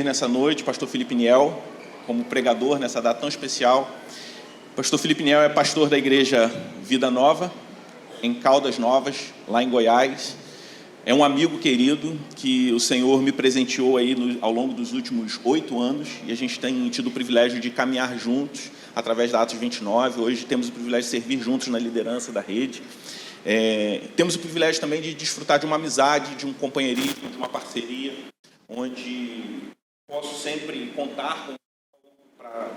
nessa noite o pastor Felipe Niel, como pregador nessa data tão especial. O pastor Felipe Niel é pastor da igreja Vida Nova, em Caldas Novas, lá em Goiás. É um amigo querido que o Senhor me presenteou aí ao longo dos últimos 8 anos, e a gente tem tido o privilégio de caminhar juntos através da Atos 29. Hoje temos o privilégio de servir juntos na liderança da rede. Temos o privilégio também de desfrutar de uma amizade, de um companheirismo, de uma parceria, onde posso sempre contar com para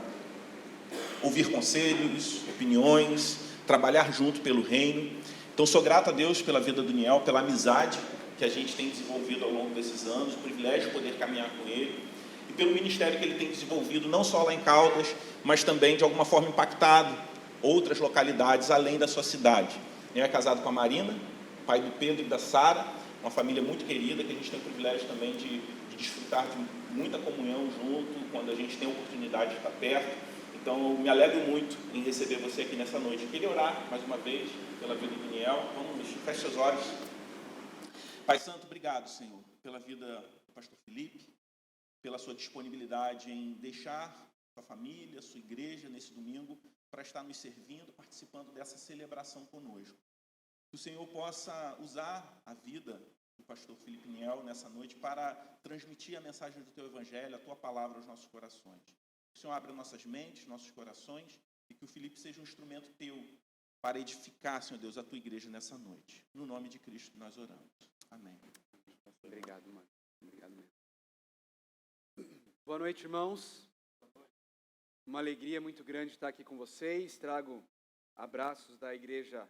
ouvir conselhos, opiniões, trabalhar junto pelo reino. Então, sou grato a Deus pela vida do Niel, pela amizade que a gente tem desenvolvido ao longo desses anos, o privilégio de poder caminhar com ele, e pelo ministério que ele tem desenvolvido, não só lá em Caldas, mas também, de alguma forma, impactado outras localidades além da sua cidade. Ele é casado com a Marina, pai do Pedro e da Sara, uma família muito querida, que a gente tem o privilégio também de desfrutar de muita comunhão junto, quando a gente tem a oportunidade de estar perto. Então, eu me alegro muito em receber você aqui nessa noite. Eu queria orar, mais uma vez, pela vida do Niel. Vamos, feche seus olhos. Pai Santo, obrigado, Senhor, pela vida do pastor Felipe, pela sua disponibilidade em deixar sua família, sua igreja, nesse domingo, para estar nos servindo, participando dessa celebração conosco. Que o Senhor possa usar a vida do pastor Felipe Niel nessa noite para transmitir a mensagem do Teu Evangelho, a Tua palavra aos nossos corações. Que o Senhor abra nossas mentes, nossos corações, e que o Felipe seja um instrumento Teu para edificar, Senhor Deus, a Tua igreja nessa noite. No nome de Cristo nós oramos. Amém. Obrigado, mano. Obrigado mesmo. Boa noite, irmãos. Uma alegria muito grande estar aqui com vocês. Trago abraços da Igreja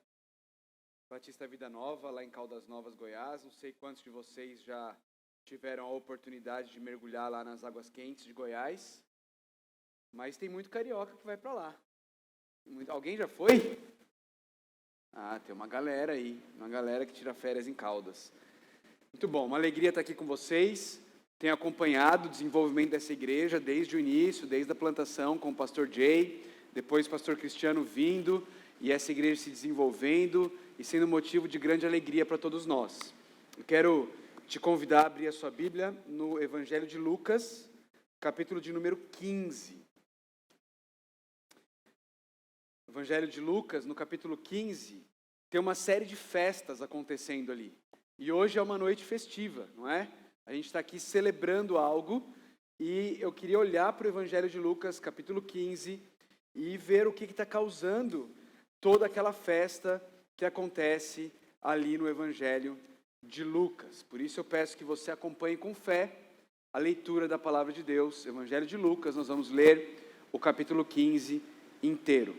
Batista Vida Nova, lá em Caldas Novas, Goiás. Não sei quantos de vocês já tiveram a oportunidade de mergulhar lá nas águas quentes de Goiás, mas tem muito carioca que vai para lá. Alguém já foi? Ah, tem uma galera aí, uma galera que tira férias em Caldas. Muito bom, uma alegria estar aqui com vocês. Tenho acompanhado o desenvolvimento dessa igreja desde o início, desde a plantação com o pastor Jay, depois o pastor Cristiano vindo, e essa igreja se desenvolvendo e sendo motivo de grande alegria para todos nós. Eu quero te convidar a abrir a sua Bíblia no Evangelho de Lucas, capítulo de número 15. Evangelho de Lucas, no capítulo 15, tem uma série de festas acontecendo ali. E hoje é uma noite festiva, não é? A gente está aqui celebrando algo, e eu queria olhar para o Evangelho de Lucas, capítulo 15, e ver o que está causando toda aquela festa que acontece ali no Evangelho de Lucas. Por isso eu peço que você acompanhe com fé a leitura da palavra de Deus. Evangelho de Lucas, nós vamos ler o capítulo 15 inteiro.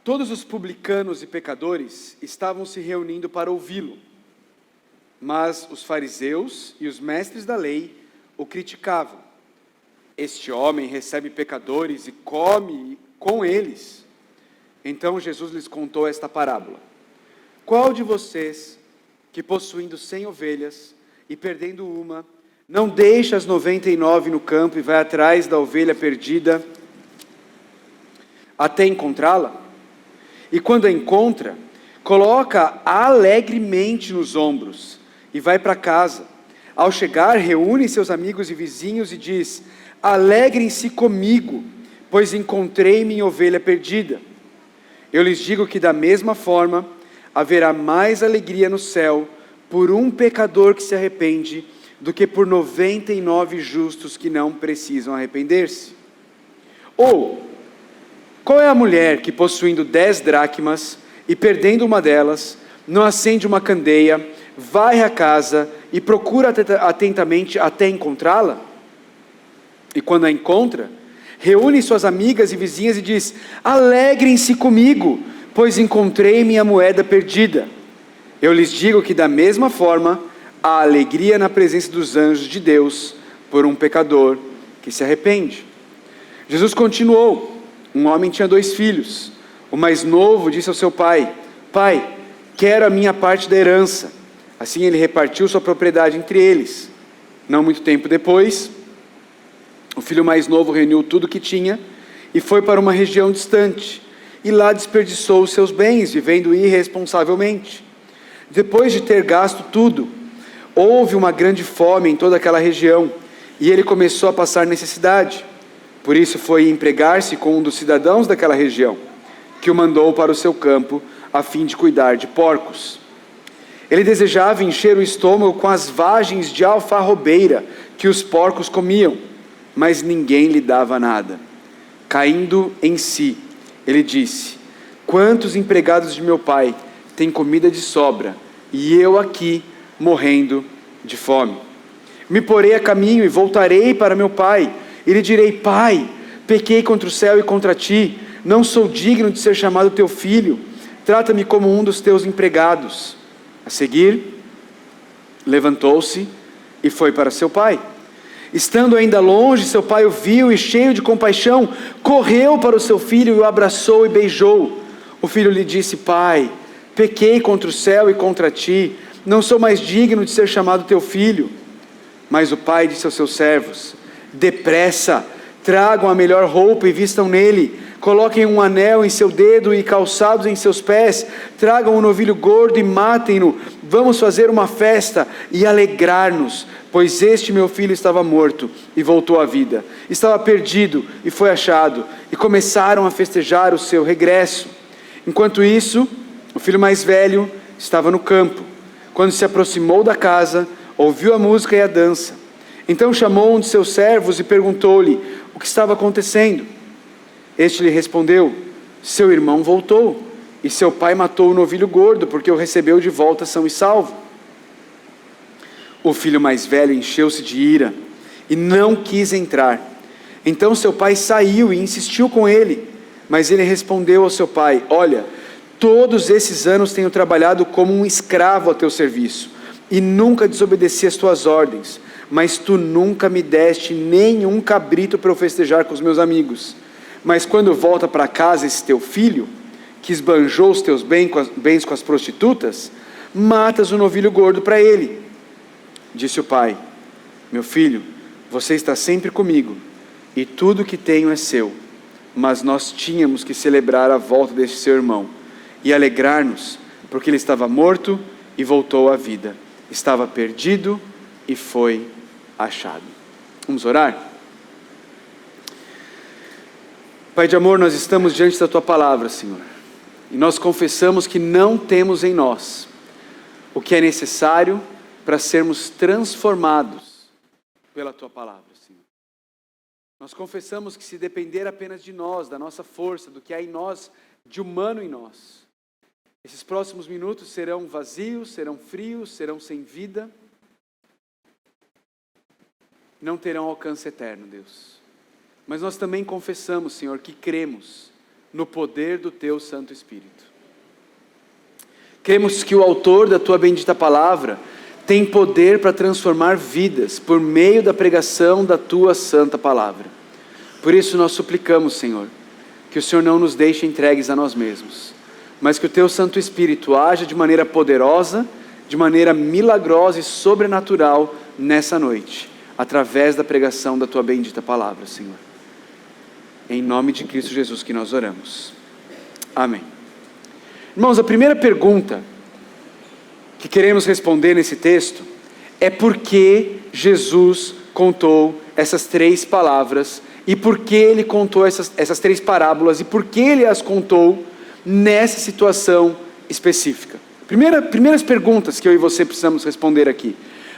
Todos os publicanos e pecadores estavam se reunindo para ouvi-lo, mas os fariseus e os mestres da lei o criticavam. Este homem recebe pecadores e come com eles. Então Jesus lhes contou esta parábola. Qual de vocês, que possuindo 100 ovelhas e perdendo uma, não deixa as 99 no campo e vai atrás da ovelha perdida até encontrá-la? E quando a encontra, coloca alegremente nos ombros e vai para casa. Ao chegar, reúne seus amigos e vizinhos e diz: alegrem-se comigo, pois encontrei minha ovelha perdida. Eu lhes digo que da mesma forma haverá mais alegria no céu por um pecador que se arrepende do que por 99 justos que não precisam arrepender-se. Ou, qual é a mulher que, possuindo 10 dracmas e perdendo uma delas, não acende uma candeia, vai à casa e procura atentamente até encontrá-la? E quando a encontra, reúne suas amigas e vizinhas e diz: alegrem-se comigo, pois encontrei minha moeda perdida. Eu lhes digo que da mesma forma, há alegria na presença dos anjos de Deus por um pecador que se arrepende. Jesus continuou: um homem tinha 2 filhos. O mais novo disse ao seu pai: pai, quero a minha parte da herança. Assim ele repartiu sua propriedade entre eles. Não muito tempo depois, o filho mais novo reuniu tudo o que tinha e foi para uma região distante, e lá desperdiçou os seus bens, vivendo irresponsavelmente. Depois de ter gasto tudo, houve uma grande fome em toda aquela região, e ele começou a passar necessidade. Por isso foi empregar-se com um dos cidadãos daquela região, que o mandou para o seu campo, a fim de cuidar de porcos. Ele desejava encher o estômago com as vagens de alfarrobeira que os porcos comiam, mas ninguém lhe dava nada. Caindo em si, ele disse: quantos empregados de meu pai têm comida de sobra, e eu aqui morrendo de fome? Me porei a caminho e voltarei para meu pai, e lhe direi: pai, pequei contra o céu e contra ti, não sou digno de ser chamado teu filho, trata-me como um dos teus empregados. A seguir, levantou-se e foi para seu pai. Estando ainda longe, seu pai o viu e, cheio de compaixão, correu para o seu filho e o abraçou e beijou. O filho lhe disse: pai, pequei contra o céu e contra ti, não sou mais digno de ser chamado teu filho. Mas o pai disse aos seus servos: depressa, tragam a melhor roupa e vistam nele, coloquem um anel em seu dedo e calçados em seus pés, tragam um novilho gordo e matem-no, vamos fazer uma festa e alegrar-nos, pois este meu filho estava morto e voltou à vida, estava perdido e foi achado, e começaram a festejar o seu regresso. Enquanto isso, o filho mais velho estava no campo. Quando se aproximou da casa, ouviu a música e a dança. Então chamou um de seus servos e perguntou-lhe o que estava acontecendo. Este lhe respondeu: seu irmão voltou, e seu pai matou o novilho gordo, porque o recebeu de volta são e salvo. O filho mais velho encheu-se de ira e não quis entrar. Então seu pai saiu e insistiu com ele, mas ele respondeu ao seu pai: olha, todos esses anos tenho trabalhado como um escravo a teu serviço, e nunca desobedeci às tuas ordens, mas tu nunca me deste nenhum cabrito para eu festejar com os meus amigos. Mas quando volta para casa esse teu filho, que esbanjou os teus bens com as prostitutas, matas o novilho gordo para ele. Disse o pai: meu filho, você está sempre comigo, e tudo o que tenho é seu, mas nós tínhamos que celebrar a volta deste seu irmão, e alegrar-nos, porque ele estava morto e voltou à vida, estava perdido e foi achado. Vamos orar? Pai de amor, nós estamos diante da Tua palavra, Senhor, e nós confessamos que não temos em nós o que é necessário para sermos transformados pela Tua palavra, Senhor. Nós confessamos que se depender apenas de nós, da nossa força, do que há em nós, de humano em nós, esses próximos minutos serão vazios, serão frios, serão sem vida, não terão alcance eterno, Deus. Mas nós também confessamos, Senhor, que cremos no poder do Teu Santo Espírito. Cremos que o autor da Tua bendita palavra tem poder para transformar vidas por meio da pregação da Tua santa palavra. Por isso nós suplicamos, Senhor, que o Senhor não nos deixe entregues a nós mesmos, mas que o Teu Santo Espírito haja de maneira poderosa, de maneira milagrosa e sobrenatural nessa noite, através da pregação da Tua bendita palavra, Senhor. Em nome de Cristo Jesus que nós oramos. Amém. Irmãos, a primeira pergunta que queremos responder nesse texto é por que Jesus contou essas três palavras e por que ele contou essas três parábolas e por que ele as contou nessa situação específica. Primeiras perguntas que eu e você precisamos responder aqui.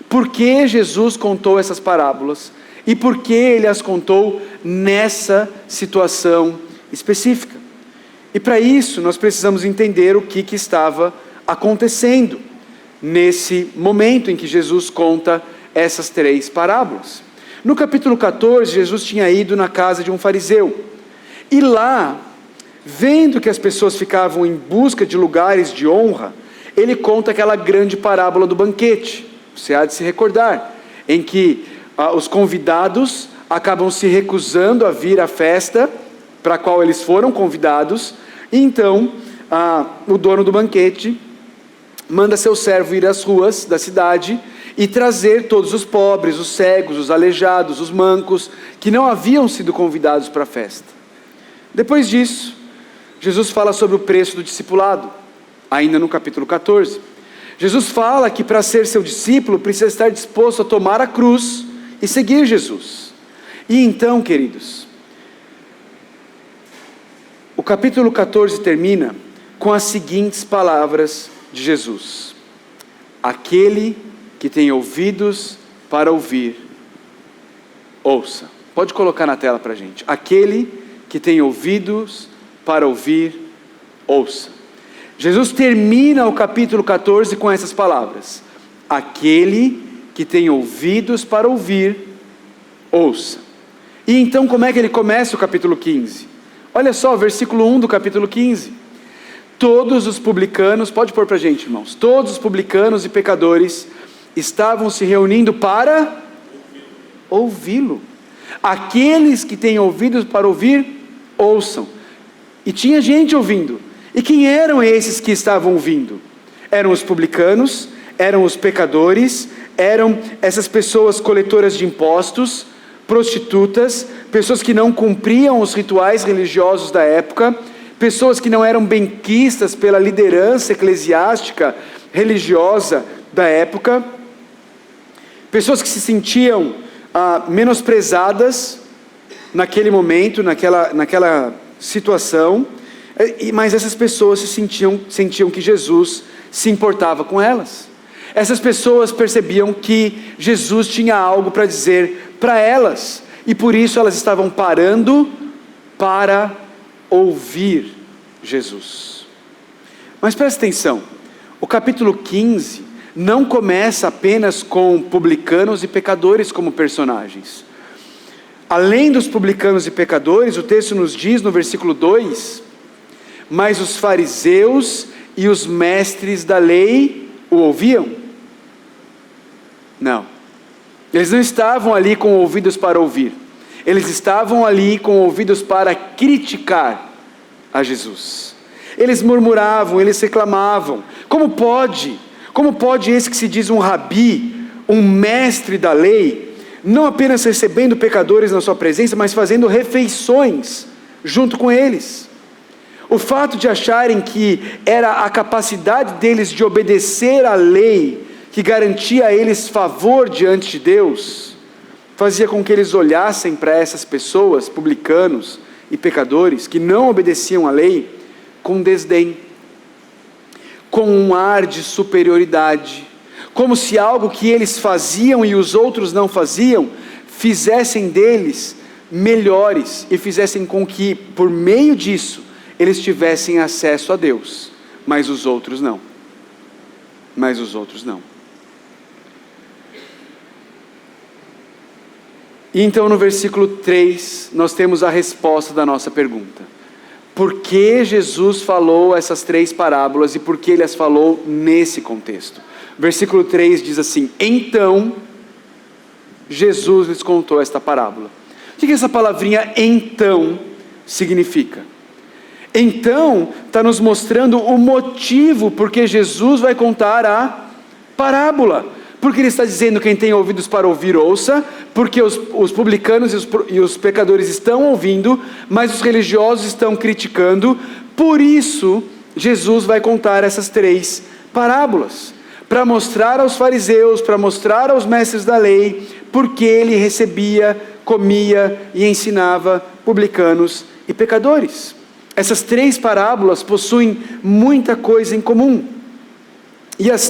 Por que Jesus contou essas parábolas e por que ele as contou nessa situação específica? E para isso nós precisamos entender o que estava acontecendo nesse momento em que Jesus conta essas três parábolas. No capítulo 14, Jesus tinha ido na casa de um fariseu, e lá, vendo que as pessoas ficavam em busca de lugares de honra, ele conta aquela grande parábola do banquete. Você há de se recordar, em que os convidados acabam se recusando a vir à festa para a qual eles foram convidados, e então o dono do banquete manda seu servo ir às ruas da cidade e trazer todos os pobres, os cegos, os aleijados, os mancos, que não haviam sido convidados para a festa. Depois disso, Jesus fala sobre o preço do discipulado, ainda no capítulo 14. Jesus fala que para ser seu discípulo precisa estar disposto a tomar a cruz e seguir Jesus. E então, queridos, o capítulo 14 termina com as seguintes palavras de Jesus: aquele que tem ouvidos para ouvir, ouça. Pode colocar na tela para a gente. Aquele que tem ouvidos para ouvir, ouça. Jesus termina o capítulo 14 com essas palavras: aquele que tem ouvidos para ouvir, ouça. E então como é que ele começa o capítulo 15? Olha só, versículo 1 do capítulo 15. Todos os publicanos, pode pôr para a gente, irmãos, todos os publicanos e pecadores estavam se reunindo para ouvi-lo. Aqueles que têm ouvidos para ouvir, ouçam. E tinha gente ouvindo. E quem eram esses que estavam ouvindo? Eram os publicanos, eram os pecadores, eram essas pessoas coletoras de impostos, prostitutas, pessoas que não cumpriam os rituais religiosos da época, pessoas que não eram benquistas pela liderança eclesiástica religiosa da época, pessoas que se sentiam menosprezadas naquele momento, naquela situação, mas essas pessoas sentiam que Jesus se importava com elas. Essas pessoas percebiam que Jesus tinha algo para dizer para elas, e por isso elas estavam parando para ouvir Jesus. Mas presta atenção, o capítulo 15 não começa apenas com publicanos e pecadores como personagens. Além dos publicanos e pecadores, o texto nos diz no versículo 2, mas os fariseus e os mestres da lei o ouviam? Não, eles não estavam ali com ouvidos para ouvir, eles estavam ali com ouvidos para criticar a Jesus. Eles murmuravam, eles reclamavam: como pode esse que se diz um rabi, um mestre da lei, não apenas recebendo pecadores na sua presença, mas fazendo refeições junto com eles? O fato de acharem que era a capacidade deles de obedecer à lei que garantia a eles favor diante de Deus, fazia com que eles olhassem para essas pessoas, publicanos e pecadores, que não obedeciam à lei, com desdém, com um ar de superioridade, como se algo que eles faziam e os outros não faziam, fizessem deles melhores e fizessem com que, por meio disso, eles tivessem acesso a Deus, mas os outros não. E então no versículo 3, nós temos a resposta da nossa pergunta: por que Jesus falou essas 3 parábolas e por que ele as falou nesse contexto? Versículo 3 diz assim: então Jesus lhes contou esta parábola. O que essa palavrinha então significa? Então está nos mostrando o motivo porque Jesus vai contar a parábola. Porque ele está dizendo: quem tem ouvidos para ouvir, ouça. Porque os publicanos e os pecadores estão ouvindo, mas os religiosos estão criticando. Por isso Jesus vai contar essas 3 parábolas, para mostrar aos fariseus, para mostrar aos mestres da lei, porque ele recebia, comia e ensinava publicanos e pecadores. Essas 3 parábolas possuem muita coisa em comum, e as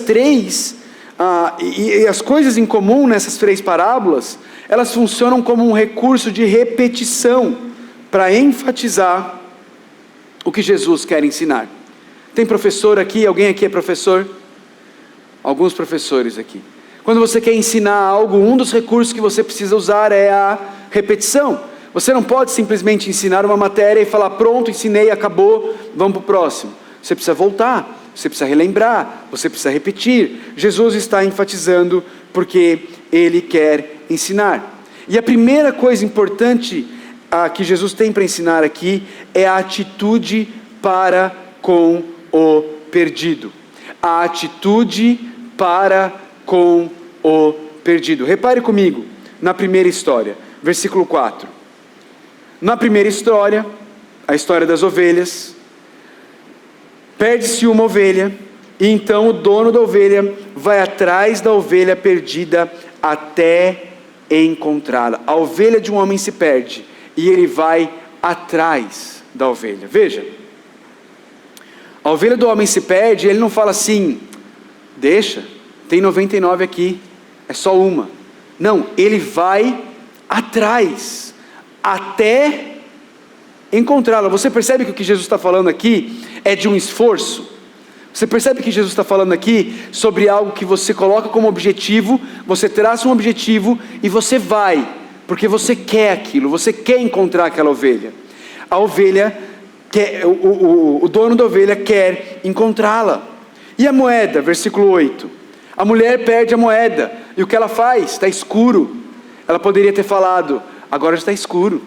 coisas em comum nessas 3 parábolas, elas funcionam como um recurso de repetição, para enfatizar o que Jesus quer ensinar. Tem professor aqui? Alguém aqui é professor? Alguns professores aqui. Quando você quer ensinar algo, um dos recursos que você precisa usar é a repetição. Você não pode simplesmente ensinar uma matéria e falar: pronto, ensinei, acabou, vamos para o próximo. Você precisa voltar, você precisa relembrar, você precisa repetir. Jesus está enfatizando porque ele quer ensinar. E a primeira coisa importante que Jesus tem para ensinar aqui é a atitude para com o perdido. A atitude para com o perdido. Repare comigo na primeira história, versículo 4. Na primeira história, a história das ovelhas, perde-se uma ovelha E então o dono da ovelha vai atrás da ovelha perdida até encontrá-la. A ovelha de um homem se perde e ele vai atrás da ovelha. Veja, a ovelha do homem se perde e ele não fala assim: deixa, tem 99 aqui, é só uma. Não, ele vai atrás até encontrá-la. Você percebe que o que Jesus está falando aqui é de um esforço? Você percebe que Jesus está falando aqui sobre algo que você coloca como objetivo, você traça um objetivo e você vai, porque você quer aquilo, você quer encontrar aquela ovelha. A ovelha, o dono da ovelha quer encontrá-la. E a moeda, versículo 8, a mulher perde a moeda, e o que ela faz? Está escuro. Ela poderia ter falado: agora já está escuro,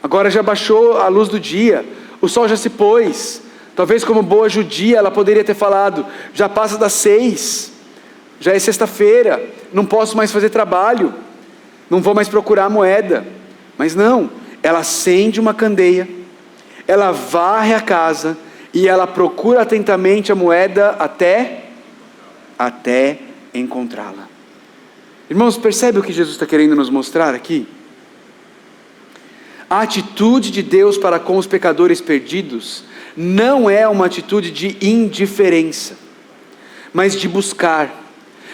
agora já baixou a luz do dia, o sol já se pôs. Talvez como boa judia ela poderia ter falado: já passa das 6, já é sexta-feira, não posso mais fazer trabalho, não vou mais procurar a moeda. Mas não, ela acende uma candeia, ela varre a casa e ela procura atentamente a moeda até encontrá-la. Irmãos, percebe o que Jesus está querendo nos mostrar aqui? A atitude de Deus para com os pecadores perdidos não é uma atitude de indiferença, mas de buscar.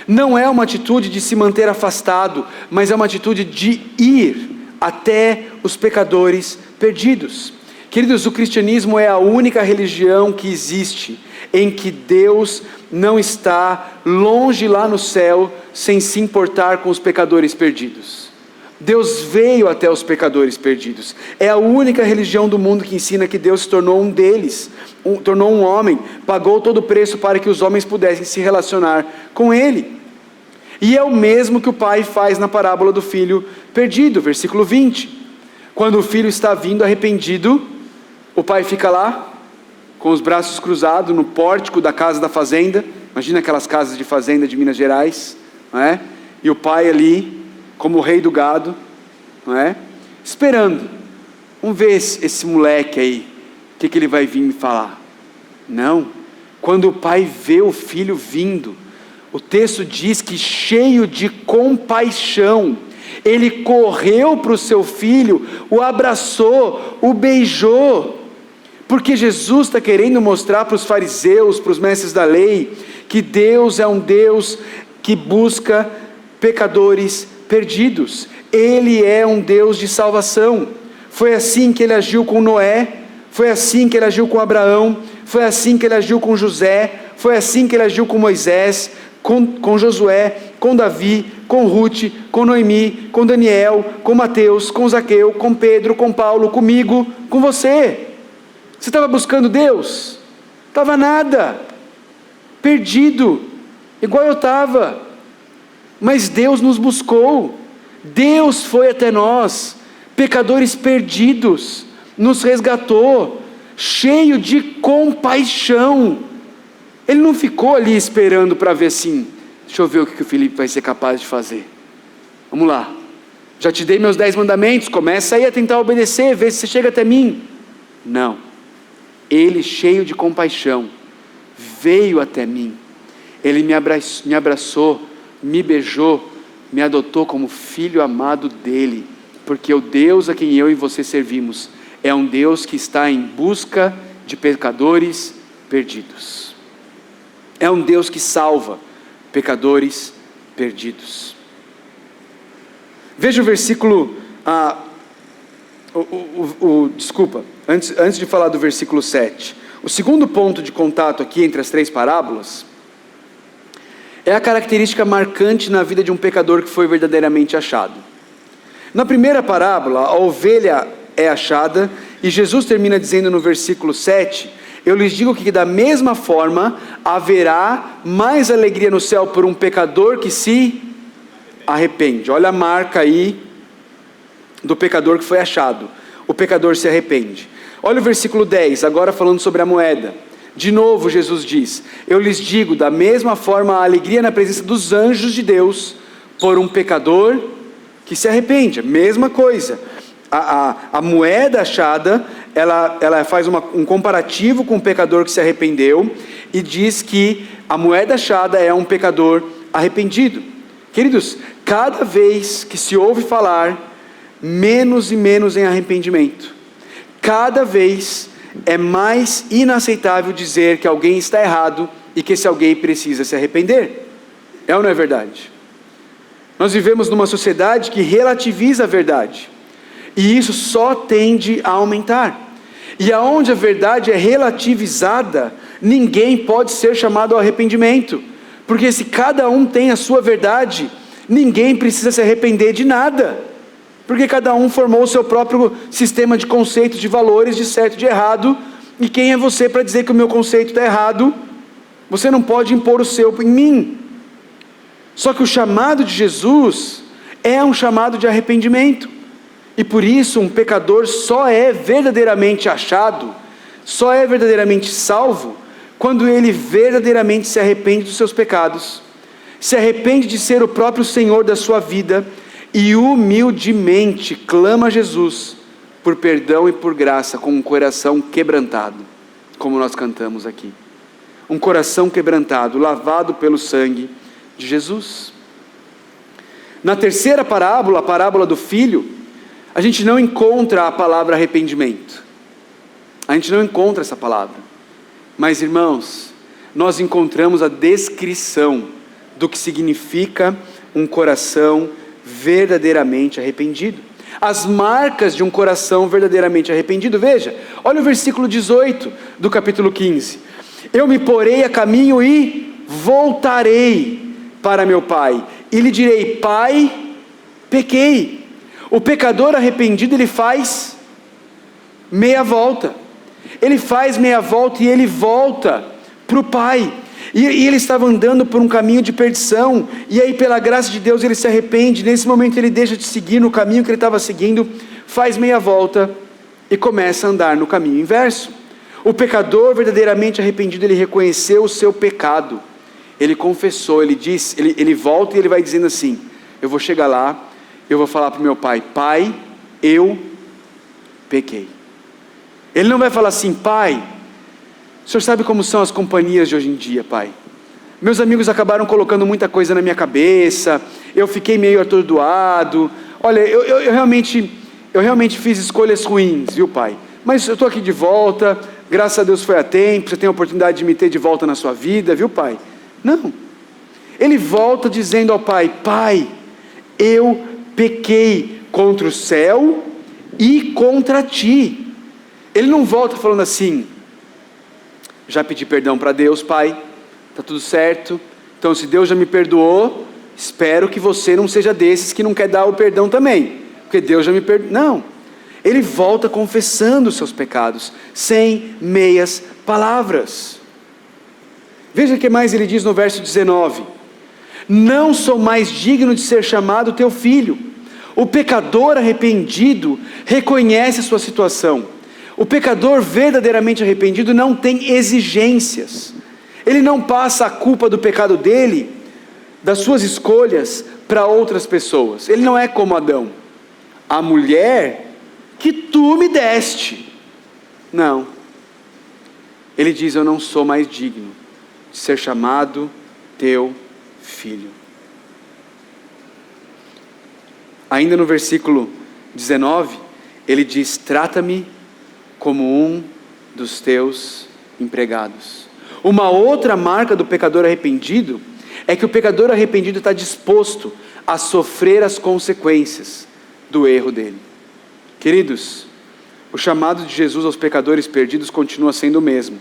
Não é uma atitude de se manter afastado, mas é uma atitude de ir até os pecadores perdidos. Queridos, o cristianismo é a única religião que existe em que Deus não está longe lá no céu sem se importar com os pecadores perdidos. Deus veio até os pecadores perdidos. É a única religião do mundo que ensina que Deus se tornou um deles, tornou um homem, pagou todo o preço para que os homens pudessem se relacionar com Ele. E é o mesmo que o pai faz na parábola do filho perdido, versículo 20. Quando o filho está vindo arrependido, o pai fica lá, com os braços cruzados, no pórtico da casa da fazenda. Imagina aquelas casas de fazenda de Minas Gerais, não é? E o pai ali, como o rei do gado, não é? Esperando. Vamos ver esse moleque aí, o que ele vai vir me falar. Não, quando o pai vê o filho vindo, o texto diz que cheio de compaixão, ele correu para o seu filho, o abraçou, o beijou, porque Jesus está querendo mostrar para os fariseus, para os mestres da lei, que Deus é um Deus que busca pecadores perdidos. Ele é um Deus de salvação. Foi assim que ele agiu com Noé, foi assim que ele agiu com Abraão, foi assim que ele agiu com José, foi assim que ele agiu com Moisés, com Josué, com Davi, com Ruth, com Noemi, com Daniel, com Mateus, com Zaqueu, com Pedro, com Paulo, comigo, com você. Você estava buscando Deus? Estava nada, perdido, igual eu estava. Mas Deus nos buscou, Deus foi até nós, pecadores perdidos, nos resgatou, cheio de compaixão. Ele não ficou ali esperando para ver assim: deixa eu ver o que o Felipe vai ser capaz de fazer. Vamos lá, já te dei meus 10 mandamentos, começa aí a tentar obedecer, vê se você chega até mim. Não, ele cheio de compaixão, veio até mim, ele me abraçou, me beijou, me adotou como filho amado dele, porque o Deus a quem eu e você servimos é um Deus que está em busca de pecadores perdidos. É um Deus que salva pecadores perdidos. Veja o versículo, desculpa, antes de falar do versículo 7, o segundo ponto de contato aqui entre as 3 parábolas, é a característica marcante na vida de um pecador que foi verdadeiramente achado. Na primeira parábola, a ovelha é achada, e Jesus termina dizendo no versículo 7, eu lhes digo que da mesma forma, haverá mais alegria no céu por um pecador que se arrepende. Olha a marca aí do pecador que foi achado. O pecador se arrepende. Olha o versículo 10, agora falando sobre a moeda. De novo Jesus diz, eu lhes digo, da mesma forma a alegria na presença dos anjos de Deus, por um pecador que se arrepende. Mesma coisa, a moeda achada ela faz um comparativo com um pecador que se arrependeu e diz que a moeda achada é um pecador arrependido. Queridos, cada vez que se ouve falar menos e menos em arrependimento, cada vez é mais inaceitável dizer que alguém está errado e que esse alguém precisa se arrepender. É ou não é verdade? Nós vivemos numa sociedade que relativiza a verdade, e isso só tende a aumentar. E aonde a verdade é relativizada, ninguém pode ser chamado ao arrependimento, porque se cada um tem a sua verdade, ninguém precisa se arrepender de nada, porque cada um formou o seu próprio sistema de conceitos, de valores, de certo e de errado, e quem é você para dizer que o meu conceito está errado? Você não pode impor o seu em mim. Só que o chamado de Jesus é um chamado de arrependimento, e por isso um pecador só é verdadeiramente achado, só é verdadeiramente salvo, quando ele verdadeiramente se arrepende dos seus pecados, se arrepende de ser o próprio Senhor da sua vida, e humildemente clama a Jesus por perdão e por graça, com um coração quebrantado, como nós cantamos aqui. Um coração quebrantado, lavado pelo sangue de Jesus. Na terceira parábola, a parábola do filho, a gente não encontra a palavra arrependimento. A gente não encontra essa palavra. Mas, irmãos, nós encontramos a descrição do que significa um coração verdadeiramente arrependido. As marcas de um coração verdadeiramente arrependido. Veja, olha o versículo 18 do capítulo 15. Eu me porei a caminho e voltarei para meu pai, e lhe direi: Pai, pequei. O pecador arrependido, ele faz meia volta. Ele faz meia volta e ele volta para o pai. E ele estava andando por um caminho de perdição, e aí pela graça de Deus ele se arrepende. Nesse momento ele deixa de seguir no caminho que ele estava seguindo, faz meia volta e começa a andar no caminho inverso. O pecador verdadeiramente arrependido, ele reconheceu o seu pecado, ele confessou, ele diz, ele volta e ele vai dizendo assim: eu vou chegar lá, eu vou falar para o meu pai: Pai, eu pequei. Ele não vai falar assim: Pai, o senhor sabe como são as companhias de hoje em dia, pai? Meus amigos acabaram colocando muita coisa na minha cabeça, eu fiquei meio atordoado, olha, eu realmente fiz escolhas ruins, viu, pai? Mas eu estou aqui de volta, graças a Deus foi a tempo, você tem a oportunidade de me ter de volta na sua vida, viu, pai? Não, ele volta dizendo ao pai: Pai, eu pequei contra o céu e contra ti. Ele não volta falando assim: já pedi perdão para Deus, pai, está tudo certo, então se Deus já me perdoou, espero que você não seja desses que não quer dar o perdão também, porque Deus já me perdoou. Não, ele volta confessando os seus pecados, sem meias palavras. Veja o que mais ele diz no verso 19: não sou mais digno de ser chamado teu filho. O pecador arrependido reconhece a sua situação. O pecador verdadeiramente arrependido não tem exigências. Ele não passa a culpa do pecado dele, das suas escolhas, para outras pessoas. Ele não é como Adão: a mulher que tu me deste. Não. Ele diz: eu não sou mais digno de ser chamado teu filho. Ainda no versículo 19, ele diz: trata-me como um dos teus empregados. Uma outra marca do pecador arrependido é que o pecador arrependido está disposto a sofrer as consequências do erro dele. Queridos, o chamado de Jesus aos pecadores perdidos continua sendo o mesmo: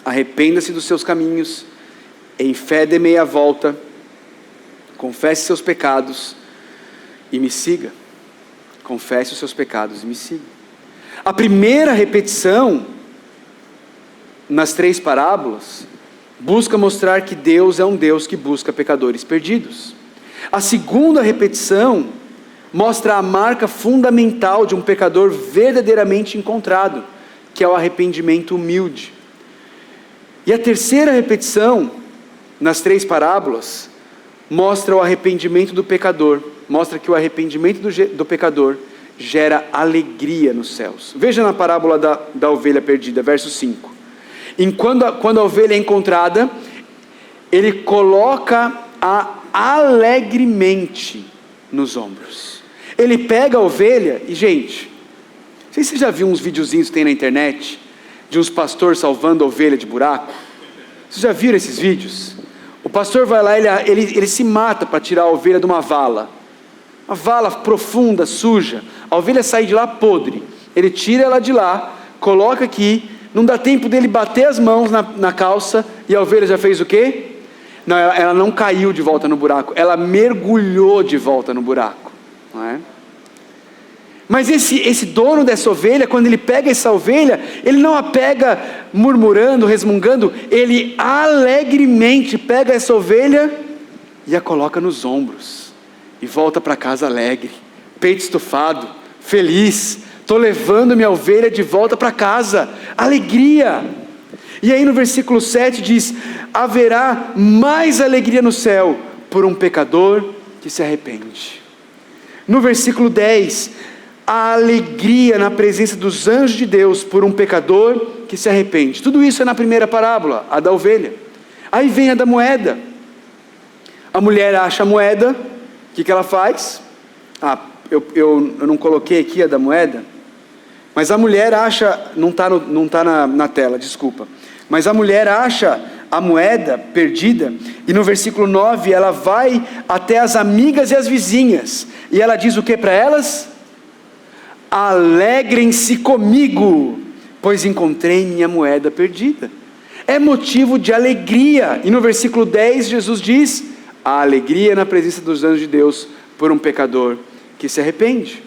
arrependa-se dos seus caminhos, em fé dê meia volta, confesse seus pecados e me siga. Confesse os seus pecados e me siga. A primeira repetição nas 3 parábolas busca mostrar que Deus é um Deus que busca pecadores perdidos. A segunda repetição mostra a marca fundamental de um pecador verdadeiramente encontrado, que é o arrependimento humilde. E a terceira repetição nas 3 parábolas mostra o arrependimento do pecador, mostra que o arrependimento do pecador gera alegria nos céus. Veja na parábola da ovelha perdida, verso 5. Quando a ovelha é encontrada, ele coloca-a alegremente nos ombros. Ele pega a ovelha e, gente, não sei se você já viu uns videozinhos que tem na internet, de uns pastores salvando a ovelha de buraco. Vocês já viram esses vídeos? O pastor vai lá, ele se mata para tirar a ovelha de uma vala profunda, suja. A ovelha sai de lá podre. Ele tira ela de lá, coloca aqui, não dá tempo dele bater as mãos na calça, e a ovelha já fez o quê? Não, ela não caiu de volta no buraco, ela mergulhou de volta no buraco, não é? Mas esse dono dessa ovelha, quando ele pega essa ovelha, ele não a pega murmurando, resmungando, ele alegremente pega essa ovelha e a coloca nos ombros, e volta para casa alegre, peito estufado, feliz. Estou levando minha ovelha de volta para casa, alegria. E aí no versículo 7 diz: haverá mais alegria no céu por um pecador que se arrepende. No versículo 10, a alegria na presença dos anjos de Deus por um pecador que se arrepende. Tudo isso é na primeira parábola, a da ovelha. Aí vem a da moeda. A mulher acha a moeda, o que ela faz? Eu não coloquei aqui a da moeda, mas a mulher acha, não está na tela, desculpa. Mas a mulher acha a moeda perdida, e no versículo 9 ela vai até as amigas e as vizinhas, e ela diz o que para elas? Alegrem-se comigo, pois encontrei minha moeda perdida. É motivo de alegria. E no versículo 10 Jesus diz: a alegria na presença dos anjos de Deus por um pecador que se arrepende.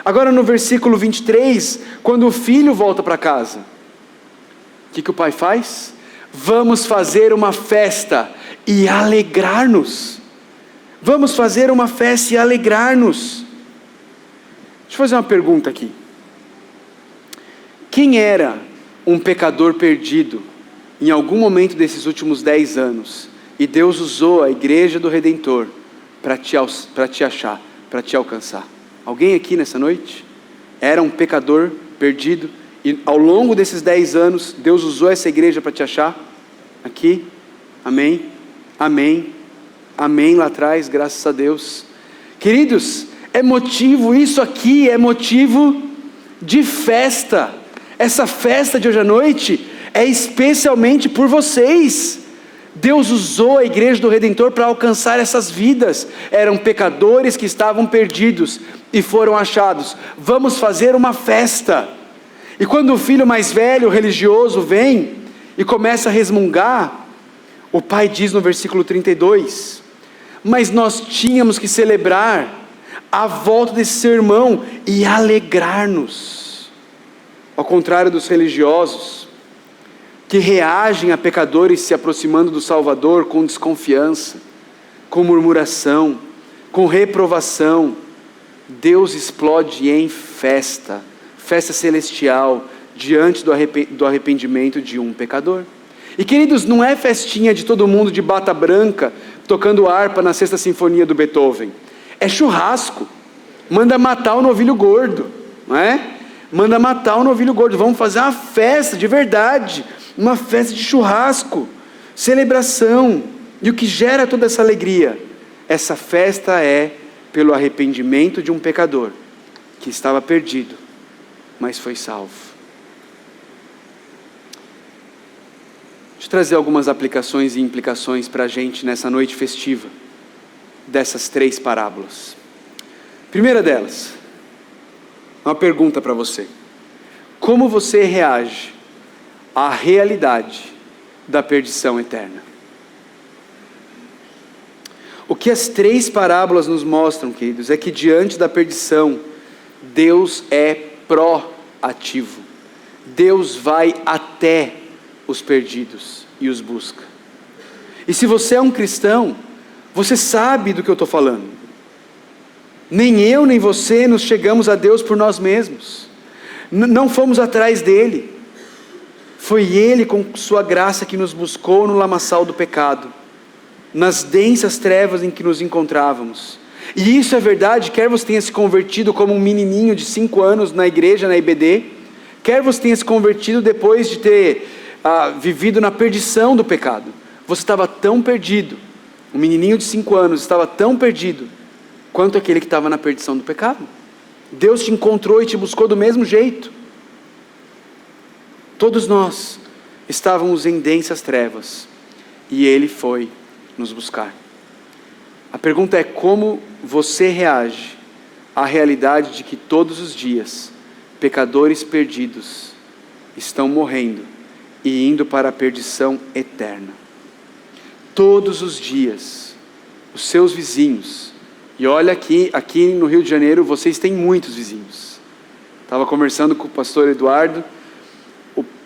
Agora no versículo 23, quando o filho volta para casa, o que o pai faz? Vamos fazer uma festa e alegrar-nos. Vamos fazer uma festa e alegrar-nos. Deixa eu fazer uma pergunta aqui. Quem era um pecador perdido em algum momento desses últimos 10 anos, e Deus usou a igreja do Redentor para te achar, para te alcançar? Alguém aqui nessa noite era um pecador perdido, e ao longo desses 10 anos Deus usou essa igreja para te achar? Aqui? Amém? Amém? Amém lá atrás, graças a Deus. Queridos, isso aqui é motivo de festa. Essa festa de hoje à noite é especialmente por vocês. Deus usou a igreja do Redentor para alcançar essas vidas. Eram pecadores que estavam perdidos e foram achados. Vamos fazer uma festa. E quando o filho mais velho, religioso, vem e começa a resmungar, o pai diz no versículo 32, mas nós tínhamos que celebrar a volta desse seu irmão e alegrar-nos. Ao contrário dos religiosos, que reagem a pecadores se aproximando do Salvador com desconfiança, com murmuração, com reprovação, Deus explode em festa celestial, diante do arrependimento de um pecador. E queridos, não é festinha de todo mundo de bata branca, tocando harpa na sexta sinfonia do Beethoven. É churrasco. Manda matar o novilho gordo, não é? Manda matar o novilho gordo. Vamos fazer uma festa de verdade, uma festa de churrasco, celebração. E o que gera toda essa alegria? Essa festa é pelo arrependimento de um pecador que estava perdido, mas foi salvo. Deixa eu trazer algumas aplicações e implicações para a gente nessa noite festiva dessas 3 parábolas. Primeira delas, uma pergunta para você: como você reage à realidade da perdição eterna? O que as 3 parábolas nos mostram, queridos, é que diante da perdição, Deus é proativo. Deus vai até os perdidos e os busca. E se você é um cristão, você sabe do que eu estou falando. Nem eu nem você nos chegamos a Deus por nós mesmos. Não fomos atrás dele. Foi ele com sua graça que nos buscou no lamaçal do pecado, nas densas trevas em que nos encontrávamos. E isso é verdade, quer você tenha se convertido como um menininho de 5 anos na igreja, na IBD, quer você tenha se convertido depois de ter vivido na perdição do pecado. Você estava tão perdido, um menininho de 5 anos estava tão perdido, quanto aquele que estava na perdição do pecado. Deus te encontrou e te buscou do mesmo jeito. Todos nós estávamos em densas trevas, e Ele foi nos buscar. A pergunta é: como você reage à realidade de que todos os dias, pecadores perdidos estão morrendo e indo para a perdição eterna? Todos os dias, os seus vizinhos, e olha aqui no Rio de Janeiro, vocês têm muitos vizinhos. Estava conversando com o pastor Eduardo,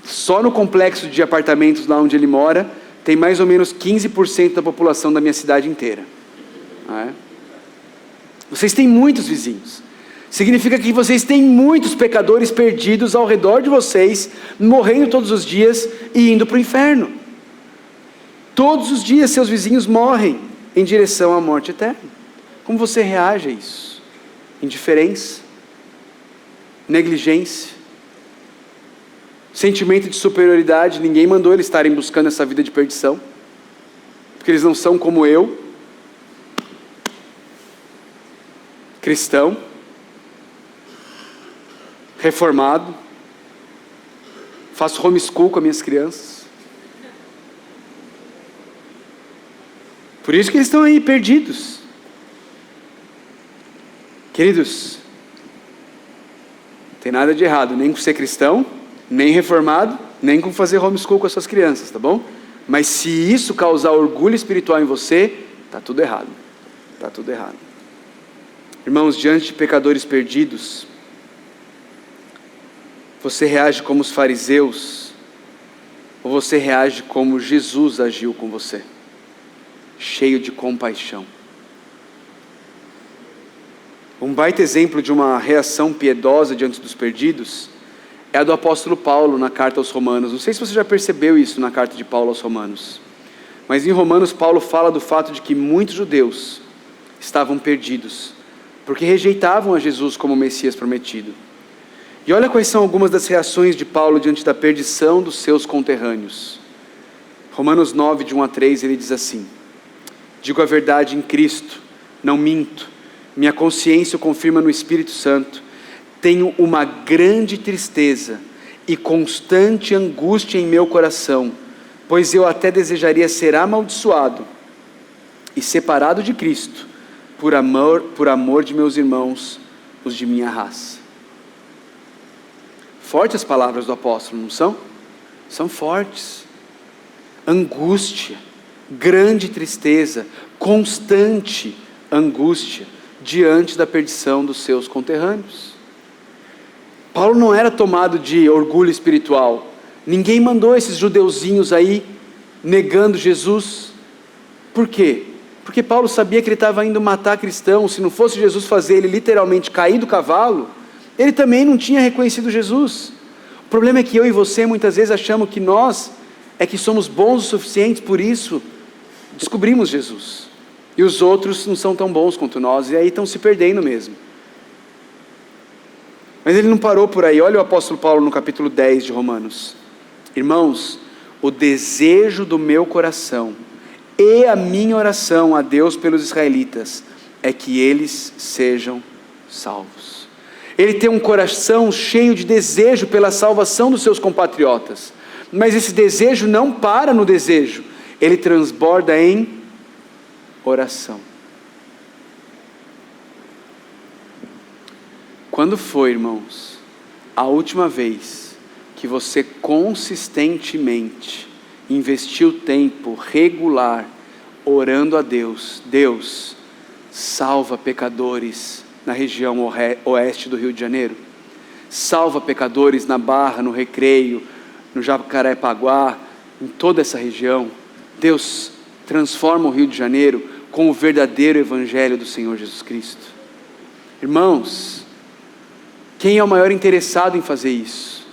só no complexo de apartamentos lá onde ele mora, tem mais ou menos 15% da população da minha cidade inteira. Vocês têm muitos vizinhos. Significa que vocês têm muitos pecadores perdidos ao redor de vocês, morrendo todos os dias e indo para o inferno. Todos os dias seus vizinhos morrem em direção à morte eterna. Como você reage a isso? Indiferença? Negligência? Sentimento de superioridade? Ninguém mandou eles estarem buscando essa vida de perdição, porque eles não são como eu, cristão, reformado, faço homeschool com as minhas crianças. Por isso que eles estão aí perdidos. Queridos, não tem nada de errado nem com ser cristão, nem reformado, nem com fazer homeschool com as suas crianças, tá bom? Mas se isso causar orgulho espiritual em você, está tudo errado. Está tudo errado. Irmãos, diante de pecadores perdidos, você reage como os fariseus, ou você reage como Jesus agiu com você, cheio de compaixão? Um baita exemplo de uma reação piedosa diante dos perdidos é a do apóstolo Paulo na carta aos Romanos. Não sei se você já percebeu isso na carta de Paulo aos Romanos, mas em Romanos Paulo fala do fato de que muitos judeus estavam perdidos, porque rejeitavam a Jesus como o Messias prometido. E olha quais são algumas das reações de Paulo diante da perdição dos seus conterrâneos. Romanos 9, de 1 a 3, ele diz assim: digo a verdade em Cristo, não minto, minha consciência o confirma no Espírito Santo, tenho uma grande tristeza e constante angústia em meu coração, pois eu até desejaria ser amaldiçoado e separado de Cristo, por amor de meus irmãos, os de minha raça. Fortes as palavras do apóstolo, não são? São fortes. Angústia, grande tristeza, constante angústia, diante da perdição dos seus conterrâneos. Paulo não era tomado de orgulho espiritual. Ninguém mandou esses judeuzinhos aí negando Jesus. Por quê? Porque Paulo sabia que ele estava indo matar cristãos. Se não fosse Jesus fazer ele literalmente cair do cavalo, ele também não tinha reconhecido Jesus. O problema é que eu e você muitas vezes achamos que nós é que somos bons o suficiente, por isso descobrimos Jesus. E os outros não são tão bons quanto nós, e aí estão se perdendo mesmo. Mas ele não parou por aí. Olha o apóstolo Paulo no capítulo 10 de Romanos. Irmãos, o desejo do meu coração e a minha oração a Deus pelos israelitas é que eles sejam salvos. Ele tem um coração cheio de desejo pela salvação dos seus compatriotas, mas esse desejo não para no desejo, ele transborda em oração. Quando foi, irmãos, a última vez que você consistentemente investiu tempo regular orando a Deus? Deus, salva pecadores na região oeste do Rio de Janeiro, salva pecadores na Barra, no Recreio, no Jacarepaguá, em toda essa região. Deus, transforma o Rio de Janeiro com o verdadeiro evangelho do Senhor Jesus Cristo. Irmãos, quem é o maior interessado em fazer isso?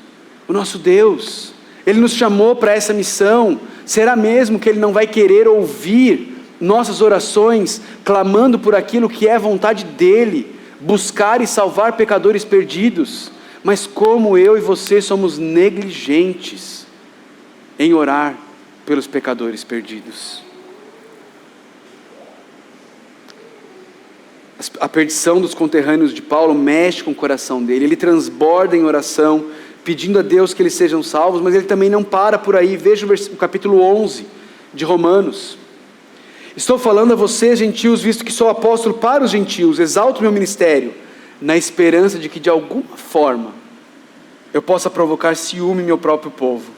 O nosso Deus. Ele nos chamou para essa missão. Será mesmo que Ele não vai querer ouvir nossas orações clamando por aquilo que é vontade dEle, buscar e salvar pecadores perdidos, mas como eu e você somos negligentes em orar pelos pecadores perdidos. A perdição dos conterrâneos de Paulo mexe com o coração dele, ele transborda em oração, pedindo a Deus que eles sejam salvos, mas ele também não para por aí. Veja o capítulo 11 de Romanos. Estou falando a vocês, gentios, visto que sou apóstolo para os gentios, exalto meu ministério, na esperança de que de alguma forma eu possa provocar ciúme em meu próprio povo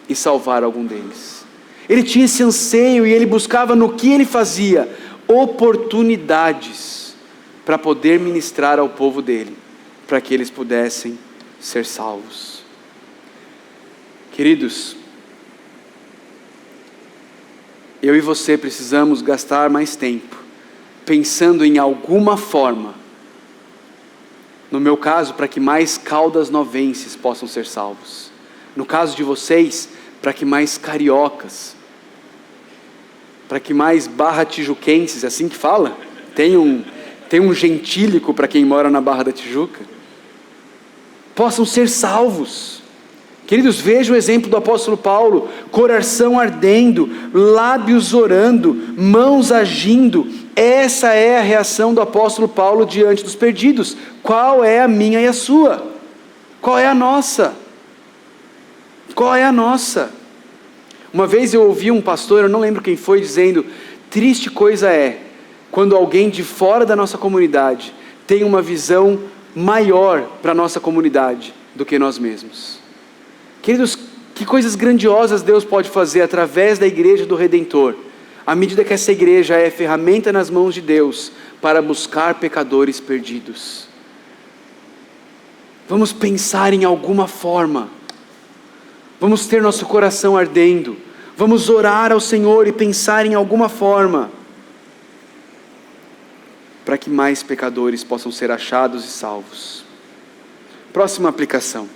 e salvar algum deles. Ele tinha esse anseio e ele buscava no que ele fazia oportunidades para poder ministrar ao povo dele, para que eles pudessem ser salvos. Queridos, eu e você precisamos gastar mais tempo pensando em alguma forma, no meu caso, para que mais caldas novenses possam ser salvos, no caso de vocês, para que mais cariocas, para que mais barra tijuquenses, assim que fala, tem um gentílico para quem mora na Barra da Tijuca, possam ser salvos. Queridos, vejam o exemplo do apóstolo Paulo, coração ardendo, lábios orando, mãos agindo. Essa é a reação do apóstolo Paulo diante dos perdidos. Qual é a minha e a sua? Qual é a nossa? Qual é a nossa? Uma vez eu ouvi um pastor, eu não lembro quem foi, dizendo: triste coisa é quando alguém de fora da nossa comunidade tem uma visão maior para a nossa comunidade do que nós mesmos. Queridos, que coisas grandiosas Deus pode fazer através da igreja do Redentor, à medida que essa igreja é ferramenta nas mãos de Deus para buscar pecadores perdidos. Vamos pensar em alguma forma, vamos ter nosso coração ardendo, vamos orar ao Senhor e pensar em alguma forma, para que mais pecadores possam ser achados e salvos. Próxima aplicação.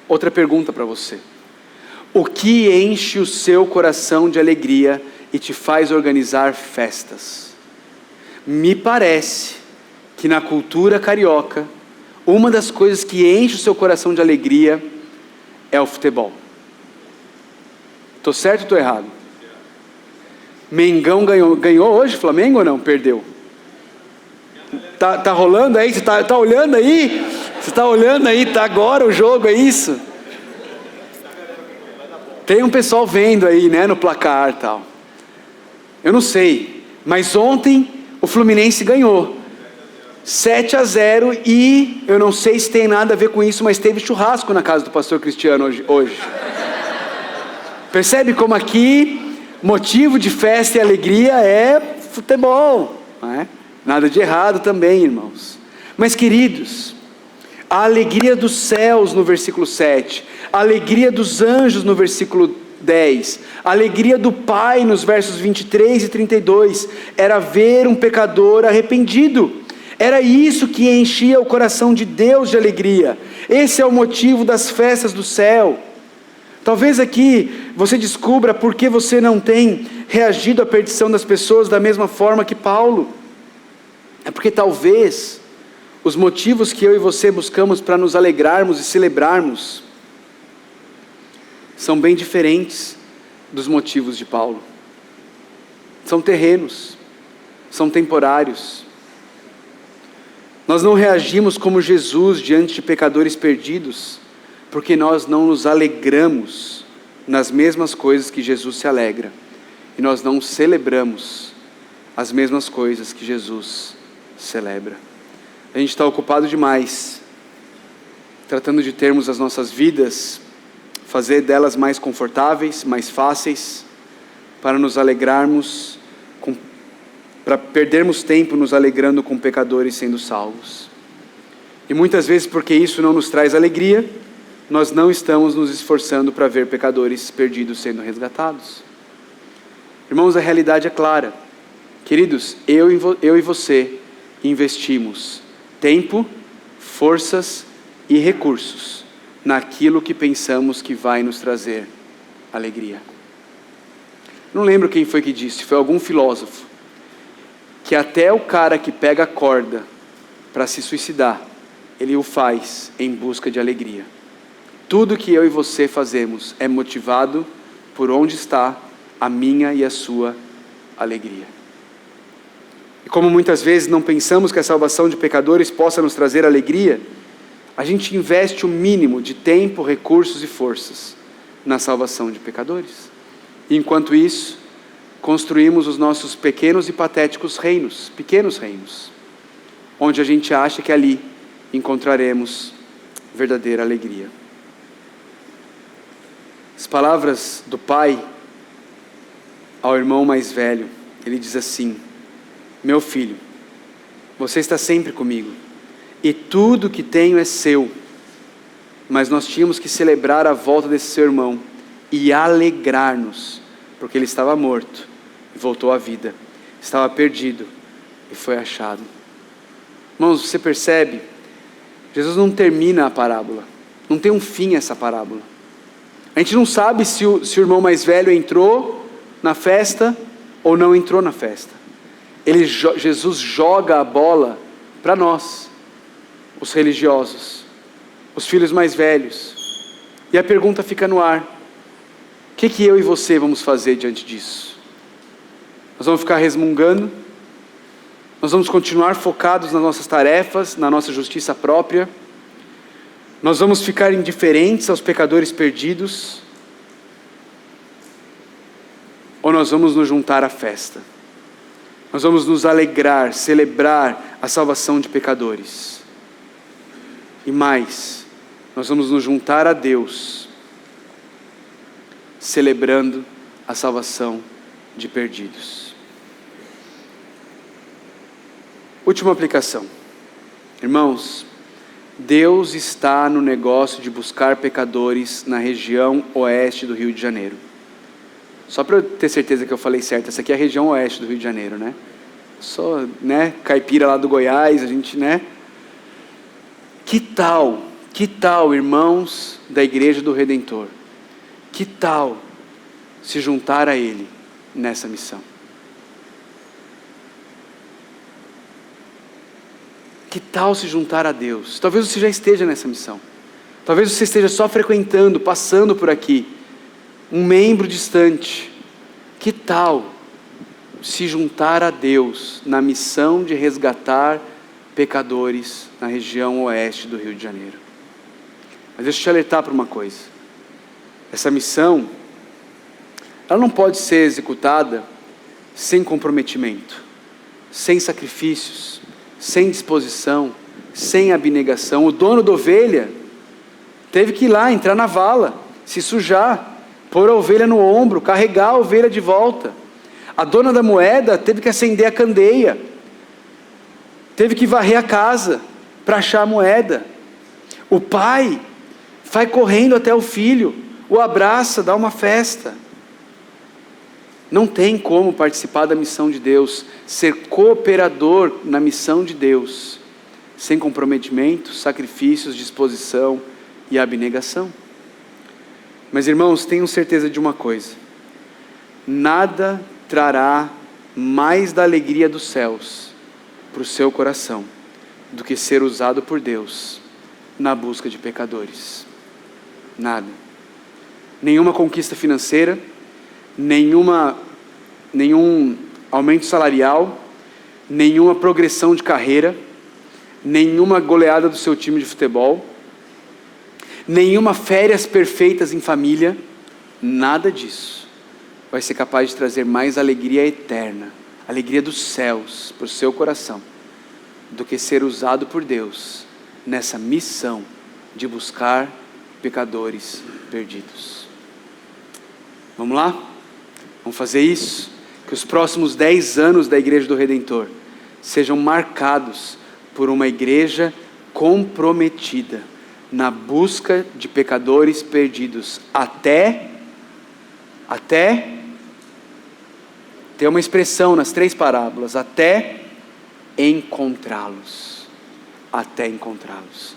Outra pergunta para você. O que enche o seu coração de alegria e te faz organizar festas? Me parece que na cultura carioca, uma das coisas que enche o seu coração de alegria é o futebol. Estou certo ou estou errado? Mengão ganhou hoje, Flamengo ou não? Perdeu. Tá rolando aí? Você tá olhando aí? Você está olhando aí? Tá agora o jogo, é isso? Tem um pessoal vendo aí, né, no placar e tal. Eu não sei, mas ontem o Fluminense ganhou 7-0 e eu não sei se tem nada a ver com isso, mas teve churrasco na casa do pastor Cristiano hoje. Percebe como aqui motivo de festa e alegria é futebol, não é? Nada de errado também, irmãos. Mas queridos, a alegria dos céus no versículo 7, a alegria dos anjos no versículo 10, a alegria do Pai nos versos 23 e 32, era ver um pecador arrependido. Era isso que enchia o coração de Deus de alegria. Esse é o motivo das festas do céu. Talvez aqui você descubra por que você não tem reagido à perdição das pessoas da mesma forma que Paulo. É porque talvez os motivos que eu e você buscamos para nos alegrarmos e celebrarmos são bem diferentes dos motivos de Paulo. São terrenos, são temporários. Nós não reagimos como Jesus diante de pecadores perdidos, porque nós não nos alegramos nas mesmas coisas que Jesus se alegra, e nós não celebramos as mesmas coisas que Jesus celebra. A gente está ocupado demais, tratando de termos as nossas vidas, fazer delas mais confortáveis, mais fáceis, para nos alegrarmos, para perdermos tempo nos alegrando com pecadores sendo salvos. E muitas vezes, porque isso não nos traz alegria, nós não estamos nos esforçando para ver pecadores perdidos sendo resgatados. Irmãos, a realidade é clara. Queridos, eu e você investimos tempo, forças e recursos naquilo que pensamos que vai nos trazer alegria. não lembro quem foi que disse, foi algum filósofo, que até o cara que pega a corda para se suicidar, ele o faz em busca de alegria. Tudo que eu e você fazemos é motivado por onde está a minha e a sua alegria. E como muitas vezes não pensamos que a salvação de pecadores possa nos trazer alegria, a gente investe o mínimo de tempo, recursos e forças na salvação de pecadores. E enquanto isso, construímos os nossos pequenos e patéticos reinos, pequenos reinos, onde a gente acha que ali encontraremos verdadeira alegria. As palavras do pai ao irmão mais velho, ele diz assim: meu filho, você está sempre comigo, e tudo que tenho é seu, mas nós tínhamos que celebrar a volta desse seu irmão, e alegrar-nos, porque ele estava morto, e voltou à vida, estava perdido, e foi achado. Irmãos, você percebe? Jesus não termina a parábola, não tem um fim essa parábola. A gente não sabe se o irmão mais velho entrou na festa, ou não entrou na festa. Jesus joga a bola para nós, os religiosos, os filhos mais velhos, e a pergunta fica no ar: o que eu e você vamos fazer diante disso? Nós vamos ficar resmungando? Nós vamos continuar focados nas nossas tarefas, na nossa justiça própria? Nós vamos ficar indiferentes aos pecadores perdidos? Ou nós vamos nos juntar à festa? Nós vamos nos alegrar, celebrar a salvação de pecadores. E mais, nós vamos nos juntar a Deus, celebrando a salvação de perdidos. Última aplicação. Irmãos, Deus está no negócio de buscar pecadores na região oeste do Rio de Janeiro. Só para eu ter certeza que eu falei certo, essa aqui é a região oeste do Rio de Janeiro, né? Só, caipira lá do Goiás, a gente, Que tal, irmãos da Igreja do Redentor? Que tal se juntar a Ele nessa missão? Que tal se juntar a Deus? Talvez você já esteja nessa missão. Talvez você esteja só frequentando, passando por aqui, um membro distante. Que tal se juntar a Deus na missão de resgatar pecadores na região oeste do Rio de Janeiro? Mas deixa eu te alertar para uma coisa. Essa missão, ela não pode ser executada sem comprometimento, sem sacrifícios, sem disposição, sem abnegação. O dono da ovelha teve que ir lá, entrar na vala, se sujar, pôr a ovelha no ombro, carregar a ovelha de volta. A dona da moeda teve que acender a candeia, teve que varrer a casa para achar a moeda. O pai vai correndo até o filho, o abraça, dá uma festa. Não tem como participar da missão de Deus, ser cooperador na missão de Deus, sem comprometimento, sacrifícios, disposição e abnegação. Mas irmãos, tenham certeza de uma coisa: nada trará mais da alegria dos céus para o seu coração do que ser usado por Deus na busca de pecadores. Nada. Nenhuma conquista financeira, nenhum aumento salarial, nenhuma progressão de carreira, nenhuma goleada do seu time de futebol, nenhuma férias perfeitas em família, nada disso vai ser capaz de trazer mais alegria eterna, alegria dos céus para o seu coração, do que ser usado por Deus nessa missão de buscar pecadores perdidos. Vamos lá? Vamos fazer isso? Que os próximos 10 anos da Igreja do Redentor sejam marcados por uma igreja comprometida na busca de pecadores perdidos até tem uma expressão nas 3 parábolas: até encontrá-los. Até encontrá-los.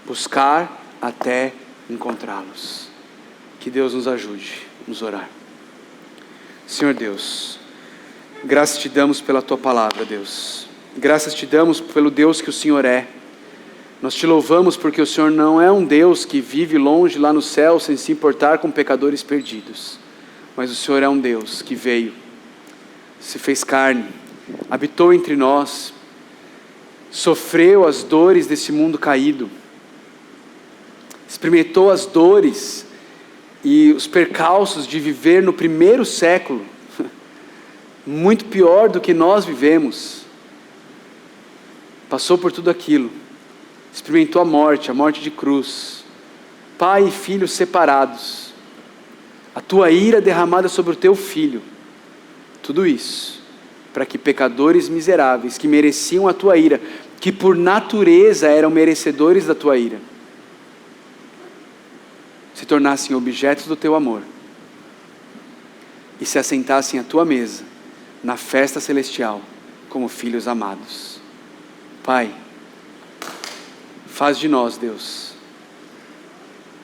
Buscar até encontrá-los. Que Deus nos ajude. Vamos orar. Senhor Deus, graças te damos pela tua palavra, Deus. Graças te damos pelo Deus que o Senhor é. Nós te louvamos porque o Senhor não é um Deus que vive longe lá no céu sem se importar com pecadores perdidos. Mas o Senhor é um Deus que veio, se fez carne, habitou entre nós, sofreu as dores desse mundo caído, experimentou as dores e os percalços de viver no primeiro século, muito pior do que nós vivemos. Passou por tudo aquilo, experimentou a morte de cruz, pai e filho separados, a tua ira derramada sobre o teu filho, tudo isso para que pecadores miseráveis que mereciam a tua ira, que por natureza eram merecedores da tua ira, se tornassem objetos do teu amor e se assentassem à tua mesa na festa celestial como filhos amados. Pai, faz de nós, Deus,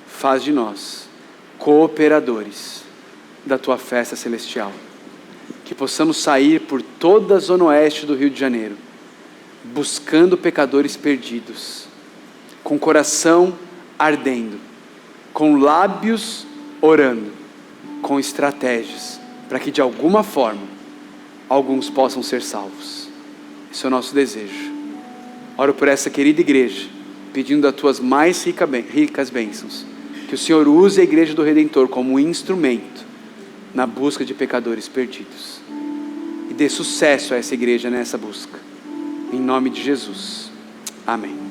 faz de nós cooperadores da tua festa celestial, que possamos sair por toda a zona oeste do Rio de Janeiro, buscando pecadores perdidos, com coração ardendo, com lábios orando, com estratégias, para que de alguma forma, alguns possam ser salvos. Esse é o nosso desejo. Oro por essa querida igreja, pedindo das tuas mais ricas bênçãos, que o Senhor use a igreja do Redentor como um instrumento na busca de pecadores perdidos, e dê sucesso a essa igreja nessa busca, em nome de Jesus, amém.